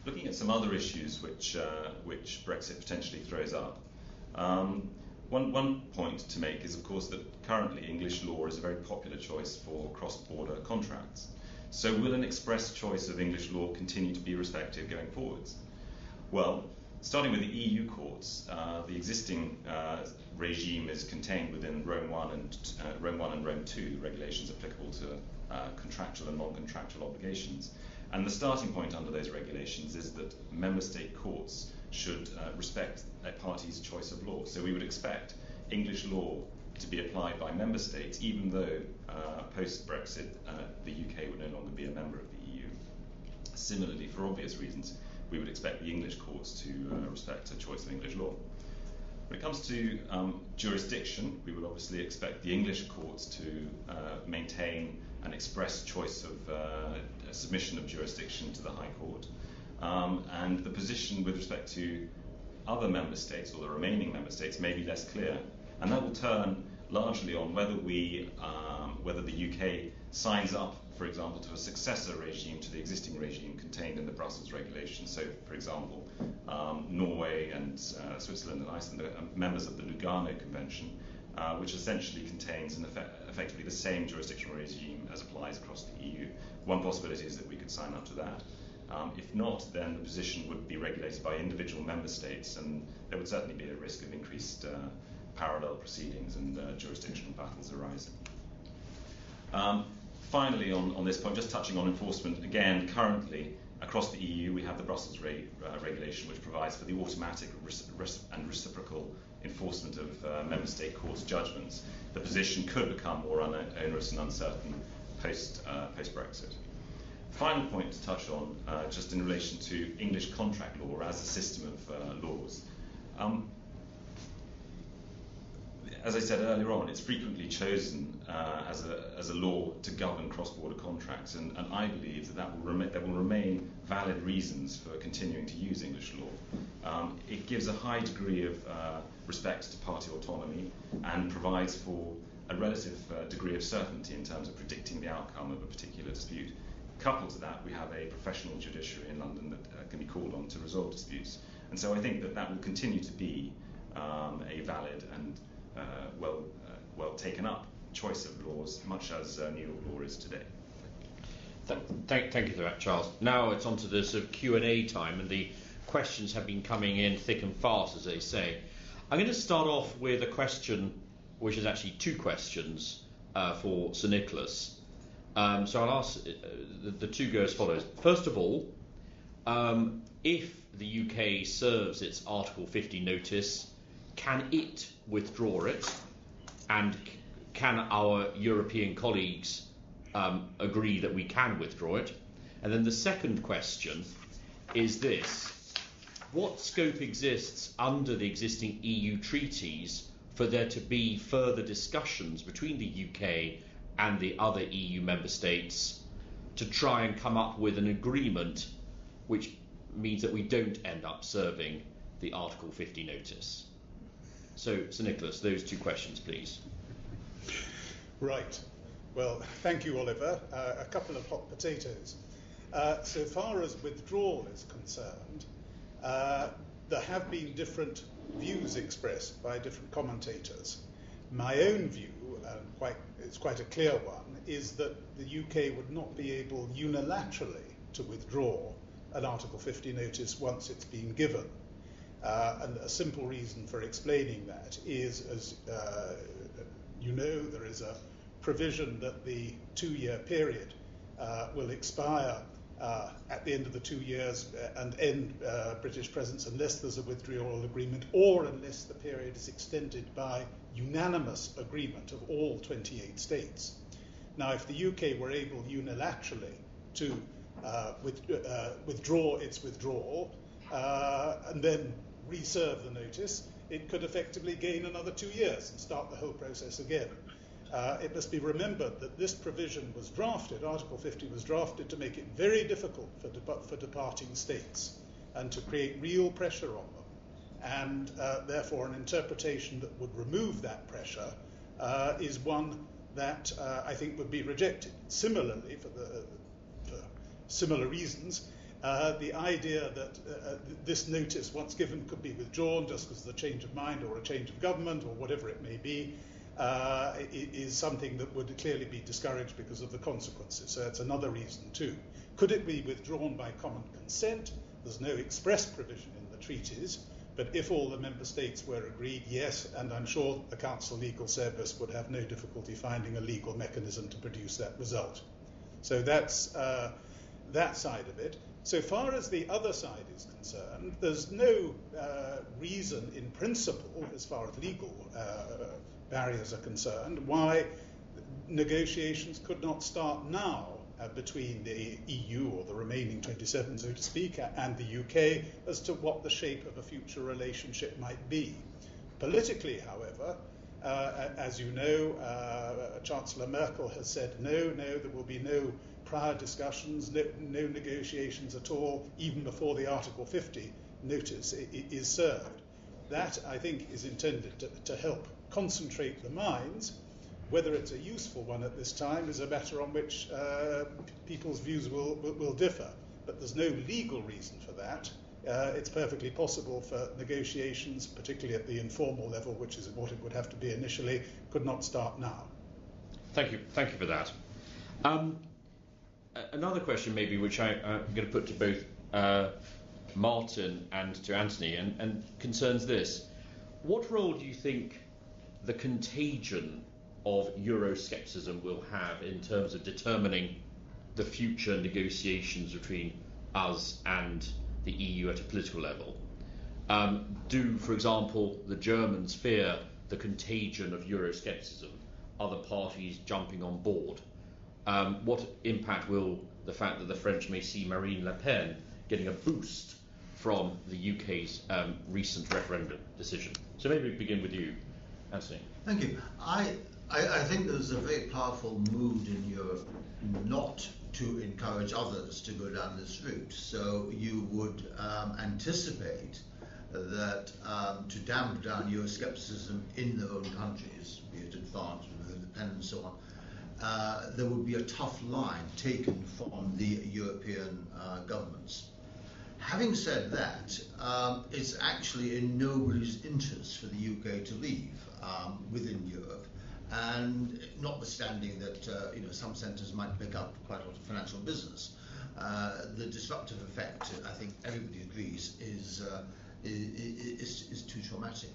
Looking at some other issues which Brexit potentially throws up, one point to make is, of course, that currently English law is a very popular choice for cross-border contracts. So will an express choice of English law continue to be respected going forwards? Well, starting with the EU courts, the existing regime is contained within Rome I and Rome II regulations applicable to contractual and non-contractual obligations. And the starting point under those regulations is that member state courts should respect a party's choice of law. So we would expect English law to be applied by member states, even though post-Brexit the UK would no longer be a member of the EU. Similarly, for obvious reasons, we would expect the English courts to respect a choice of English law. When it comes to jurisdiction, we would obviously expect the English courts to maintain an express choice of submission of jurisdiction to the High Court. And the position with respect to other member states, or the remaining member states, may be less clear. And that will turn largely on whether the UK signs up, for example, to a successor regime to the existing regime contained in the Brussels regulation. So, for example, Norway and Switzerland and Iceland are members of the Lugano Convention, which essentially contains effectively the same jurisdictional regime as applies across the EU. One possibility is that we could sign up to that. If not, then the position would be regulated by individual member states, and there would certainly be a risk of increased parallel proceedings and jurisdictional battles arising. Finally, on this point, just touching on enforcement, again, currently across the EU we have the Brussels regulation, which provides for the automatic and reciprocal enforcement of member state courts' judgments. The position could become more onerous and uncertain post-Brexit. Final point to touch on, just in relation to English contract law as a system of laws. as I said earlier on, it's frequently chosen as a law to govern cross-border contracts, and I believe that there will remain valid reasons for continuing to use English law. It gives a high degree of respect to party autonomy and provides for a relative degree of certainty in terms of predicting the outcome of a particular dispute. Coupled to that, we have a professional judiciary in London that can be called on to resolve disputes. And so I think that will continue to be a valid and well taken up choice of laws, much as New York law is today. Thank you for that, Charles. Now it's on to the sort of Q&A time, and the questions have been coming in thick and fast, as they say. I'm going to start off with a question, which is actually two questions for Sir Nicolas. So I'll ask, the two go as follows. First of all, if the UK serves its Article 50 notice, can it withdraw it? And can our European colleagues agree that we can withdraw it? And then the second question is this. What scope exists under the existing EU treaties for there to be further discussions between the UK and the other EU member states to try and come up with an agreement which means that we don't end up serving the Article 50 notice? So, Sir Nicolas, those two questions, please. Right. Well, thank you, Oliver. A couple of hot potatoes. So far as withdrawal is concerned, there have been different views expressed by different commentators. My own view, it's quite a clear one, is that the UK would not be able unilaterally to withdraw an Article 50 notice once it's been given. And a simple reason for explaining that is, as you know, there is a provision that the 2-year period will expire at the end of the 2 years and end British presence unless there's a withdrawal agreement or unless the period is extended by unanimous agreement of all 28 states. Now, if the UK were able unilaterally to withdraw its withdrawal and then reserve the notice, it could effectively gain another 2 years and start the whole process again. It must be remembered that this provision was drafted, Article 50 was drafted to make it very difficult for departing states and to create real pressure on them. And therefore an interpretation that would remove that pressure is one that I think would be rejected. Similarly, for similar reasons, the idea that this notice, once given, could be withdrawn just because of a change of mind or a change of government or whatever it may be, is something that would clearly be discouraged because of the consequences. So that's another reason too. Could it be withdrawn by common consent? There's no express provision in the treaties, but if all the member states were agreed, yes, and I'm sure the Council Legal Service would have no difficulty finding a legal mechanism to produce that result. So that's that side of it. So far as the other side is concerned, there's no reason in principle, as far as legal barriers are concerned, why negotiations could not start now between the EU, or the remaining 27, so to speak, and the UK as to what the shape of a future relationship might be. Politically, however, as you know, Chancellor Merkel has said no, there will be no prior discussions, no negotiations at all, even before the Article 50 notice is served. That, I think, is intended to help concentrate the minds. Whether it's a useful one at this time is a matter on which people's views will differ. But there's no legal reason for that. It's perfectly possible for negotiations, particularly at the informal level, which is what it would have to be initially, could not start now. Thank you for that. Another question maybe, which I'm going to put to both Martin and to Anthony, and concerns this. What role do you think the contagion of Euroscepticism will have in terms of determining the future negotiations between us and the EU at a political level? Do, for example, the Germans fear the contagion of Euroscepticism, other parties jumping on board? What impact will the fact that the French may see Marine Le Pen getting a boost from the UK's recent referendum decision? So maybe we begin with you, Anthony. Thank you. I think there's a very powerful mood in Europe not to encourage others to go down this route. So you would anticipate that to damp down Euroscepticism in their own countries, be it in France, with Le Pen and so on, there would be a tough line taken from the European governments. Having said that, it's actually in nobody's interest for the UK to leave within Europe, and notwithstanding that some centres might pick up quite a lot of financial business, the disruptive effect, I think everybody agrees, is too traumatic.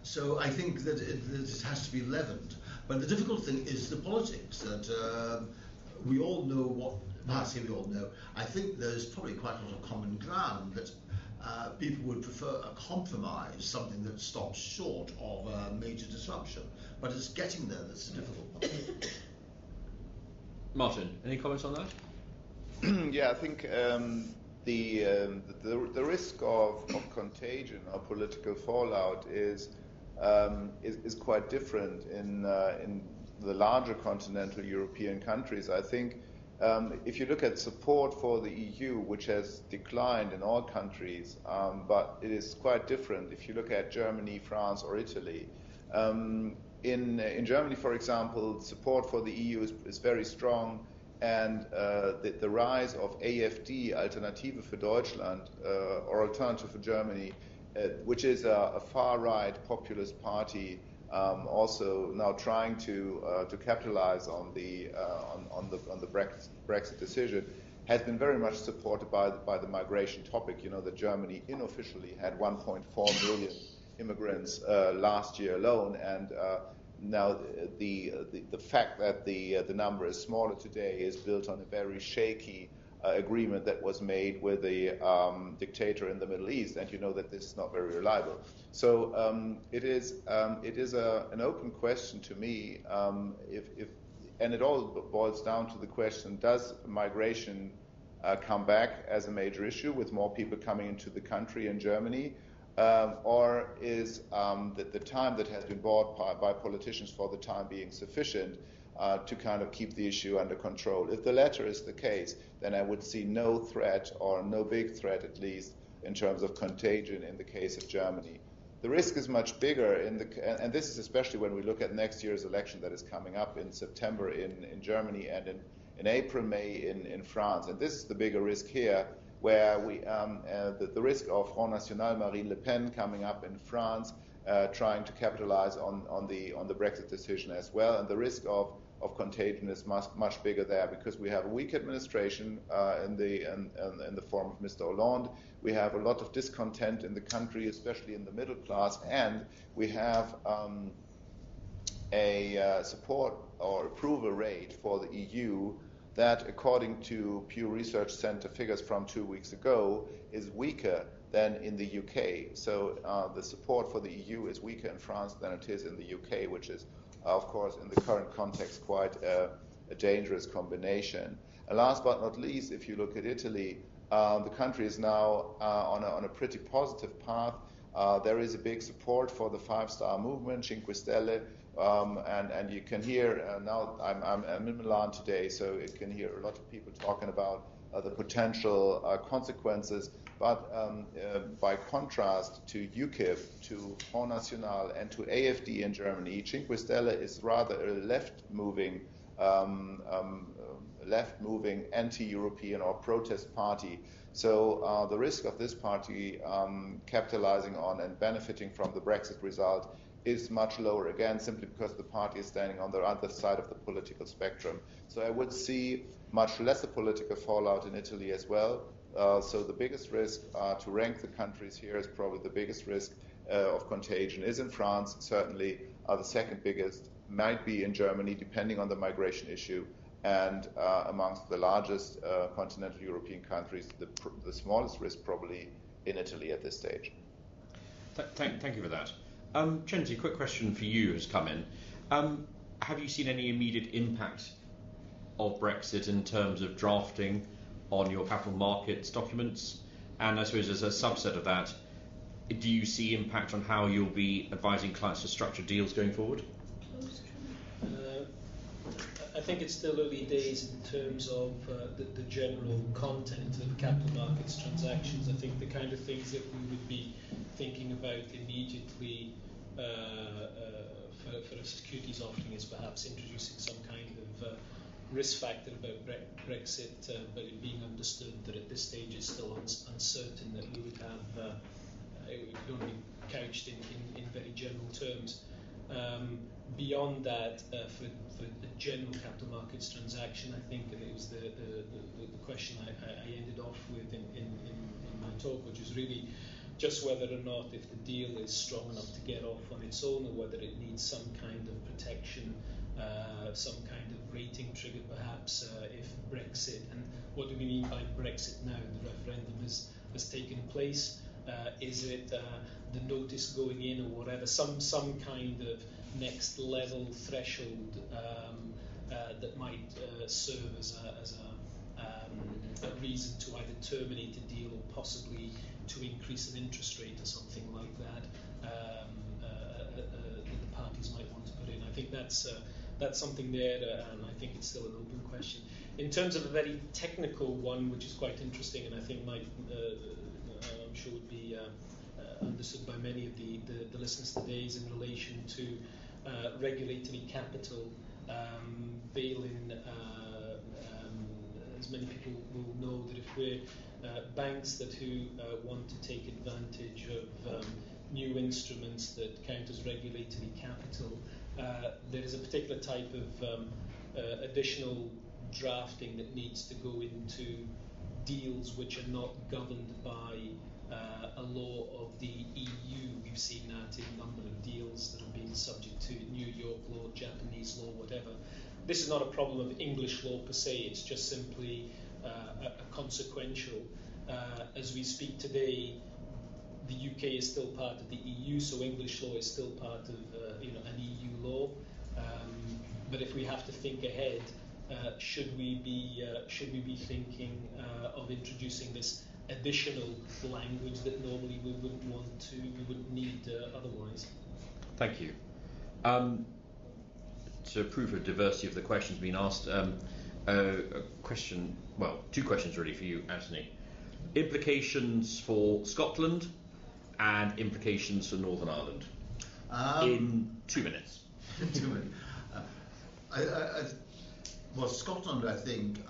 So I think that it has to be leavened. But the difficult thing is the politics, that we all know what, I say we all know, I think there's probably quite a lot of common ground that people would prefer a compromise, something that stops short of a major disruption. But it's getting there that's the difficult part. Martin, any comments on that? Yeah, I think the risk of contagion or political fallout is quite different in the larger continental European countries. I think if you look at support for the EU, which has declined in all countries, but it is quite different if you look at Germany, France, or Italy. In Germany, for example, support for the EU is very strong. And the rise of AfD, Alternative für Deutschland, or Alternative for Germany, which is a far-right populist party, also now trying to capitalize on the Brexit decision, has been very much supported by the migration topic. You know that Germany unofficially had 1.4 million immigrants last year alone, and now the fact that the number is smaller today is built on a very shaky agreement that was made with the dictator in the Middle East, and you know that this is not very reliable. So it is an open question to me. And it all boils down to the question: does migration come back as a major issue with more people coming into the country in Germany? Or is the time that has been bought by politicians for the time being sufficient to kind of keep the issue under control? If the latter is the case, then I would see no threat, or no big threat at least, in terms of contagion in the case of Germany. The risk is much bigger, and this is especially when we look at next year's election that is coming up in September in Germany, and in April, May in France. And this is the bigger risk here, where the risk of Front National, Marine Le Pen, coming up in France, trying to capitalize on the Brexit decision as well, and the risk of contagion is much bigger there, because we have a weak administration in the form of Mr. Hollande. We have a lot of discontent in the country, especially in the middle class, and we have a support or approval rate for the EU that, according to Pew Research Center figures from 2 weeks ago, is weaker than in the UK. So the support for the EU is weaker in France than it is in the UK, which is, of course, in the current context, quite a dangerous combination. And last but not least, if you look at Italy, the country is now on a pretty positive path. There is a big support for the five-star movement, Cinque Stelle, and you can hear now. I'm in Milan today, so you can hear a lot of people talking about the potential consequences. But by contrast to UKIP, to Front National, and to AfD in Germany, Cinque Stelle is rather a left-moving anti-European or protest party. So the risk of this party capitalizing on and benefiting from the Brexit result is much lower, again, simply because the party is standing on the other side of the political spectrum. So I would see much lesser political fallout in Italy as well. So the biggest risk, to rank the countries here, is probably the biggest risk of contagion is in France, certainly. The second biggest might be in Germany, depending on the migration issue. And amongst the largest continental European countries, the smallest risk probably in Italy at this stage. Thank you for that. Cenzi, quick question for you has come in. Have you seen any immediate impact of Brexit in terms of drafting on your capital markets documents? And I suppose as a subset of that, do you see impact on how you'll be advising clients to structure deals going forward? I think it's still early days in terms of the general content of capital markets transactions. I think the kind of things that we would be thinking about immediately for a securities offering is perhaps introducing some kind of risk factor about Brexit, but it being understood that at this stage it's still uncertain, that we would have, it would only be couched in very general terms. Beyond that, for the general capital markets transaction, I think that it was the question I ended off with in my talk, which is really just whether or not, if the deal is strong enough to get off on its own, or whether it needs some kind of protection, some kind of rating trigger perhaps, if Brexit, and what do we mean by Brexit now? The referendum has taken place. Is it the notice going in or whatever, some kind of next level threshold that might serve as a reason to either terminate a deal or possibly to increase an interest rate or something like that that the parties might want to put in. I think that's something there, and I think it's still an open question. In terms of a very technical one, which is quite interesting, and I think might I'm sure would be understood by many of the listeners today, is in relation to regulatory capital bail-in. As many people will know, that if we're banks who want to take advantage of new instruments that count as regulatory capital, there is a particular type of additional drafting that needs to go into deals which are not governed by a law of the EU. We've seen that in a number of deals that have been subject to New York law, Japanese law, whatever. This is not a problem of English law per se, it's just simply a consequential. As we speak today, the UK is still part of the EU, so English law is still part of an EU law. But if we have to think ahead, should we be thinking of introducing this additional language that normally we wouldn't need otherwise? Thank you. To prove the diversity of the questions being asked, two questions really for you, Anthony. Implications for Scotland and implications for Northern Ireland in 2 minutes. In 2 minutes. Well, Scotland, I think,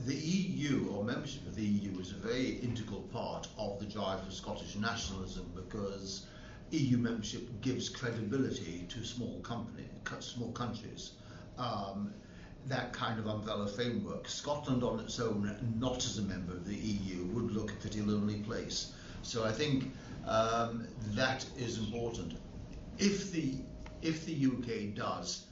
the EU, or membership of the EU, is a very integral part of the drive for Scottish nationalism, because EU membership gives credibility to small countries. That kind of umbrella framework. Scotland on its own, not as a member of the EU, would look a pretty lonely place. So I think that is important. If the UK does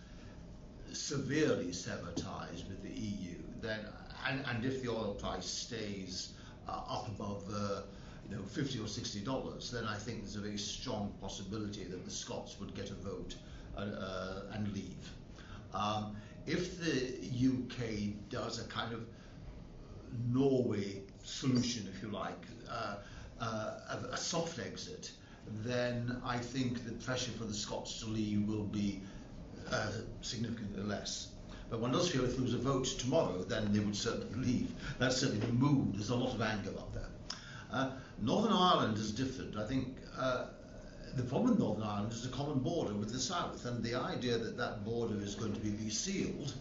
severely sever ties with the EU, then and if the oil price stays up above $50 or $60, then I think there's a very strong possibility that the Scots would get a vote and leave. If the UK does a kind of Norway solution, if you like, a soft exit, then I think the pressure for the Scots to leave will be significantly less. But one does feel if there was a vote tomorrow, then they would certainly leave. That's certainly the mood. There's a lot of anger up there. Northern Ireland is different. I think the problem with Northern Ireland is a common border with the South, and the idea that that border is going to be resealed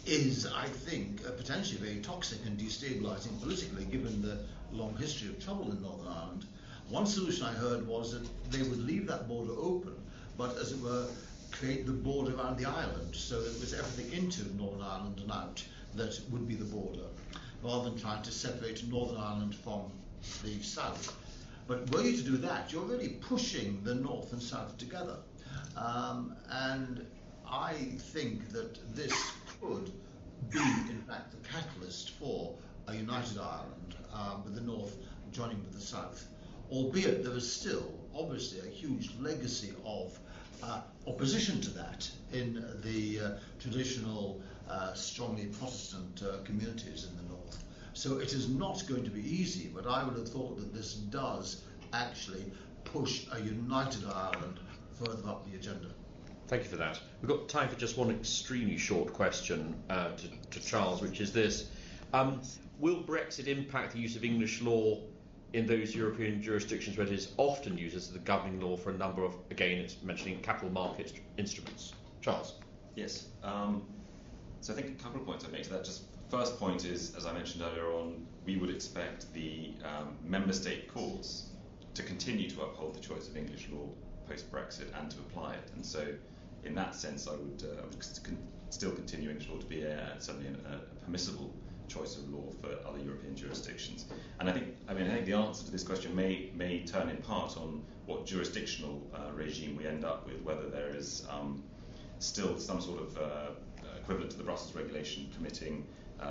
is, I think, potentially very toxic and destabilising politically, given the long history of trouble in Northern Ireland. One solution I heard was that they would leave that border open, but as it were, create the border around the island, so that it was everything into Northern Ireland and out that would be the border, rather than trying to separate Northern Ireland from the south. But were you to do that, you're really pushing the north and south together. And I think that this could be, in fact, the catalyst for a united Ireland, with the north joining with the south. Albeit there is still, obviously, a huge legacy of opposition to that in the traditional, strongly Protestant communities in the north. So it is not going to be easy, but I would have thought that this does actually push a united Ireland further up the agenda. Thank you for that. We've got time for just one extremely short question to Charles, which is this. Will Brexit impact the use of English law in those European jurisdictions where it is often used as the governing law for a number of, again, it's mentioning capital market instruments? Charles? Yes. So I think a couple of points I'd make to that. Just first point is, as I mentioned earlier on, we would expect the member state courts to continue to uphold the choice of English law post-Brexit and to apply it. And so in that sense, I would still continue English law to be certainly a permissible choice of law for other European jurisdictions. And I think the answer to this question may turn in part on what jurisdictional regime we end up with, whether there is still some sort of equivalent to the Brussels regulation permitting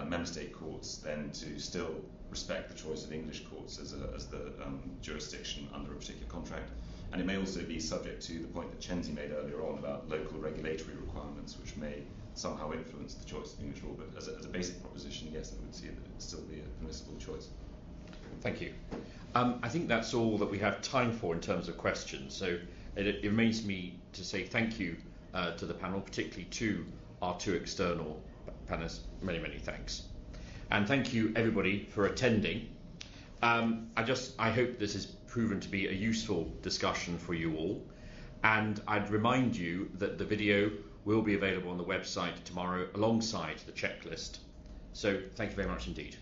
member state courts then to still respect the choice of English courts as the jurisdiction under a particular contract. And it may also be subject to the point that Cenzi made earlier on about local regulatory requirements, which may somehow influence the choice of English law. But as a basic proposition, yes, I would see that it would still be a permissible choice. Thank you. I think that's all that we have time for in terms of questions. So it remains me to say thank you to the panel, particularly to our two external panelists. Many, many thanks. And thank you, everybody, for attending. I hope this has proven to be a useful discussion for you all. And I'd remind you that the video will be available on the website tomorrow alongside the checklist. So thank you very much indeed.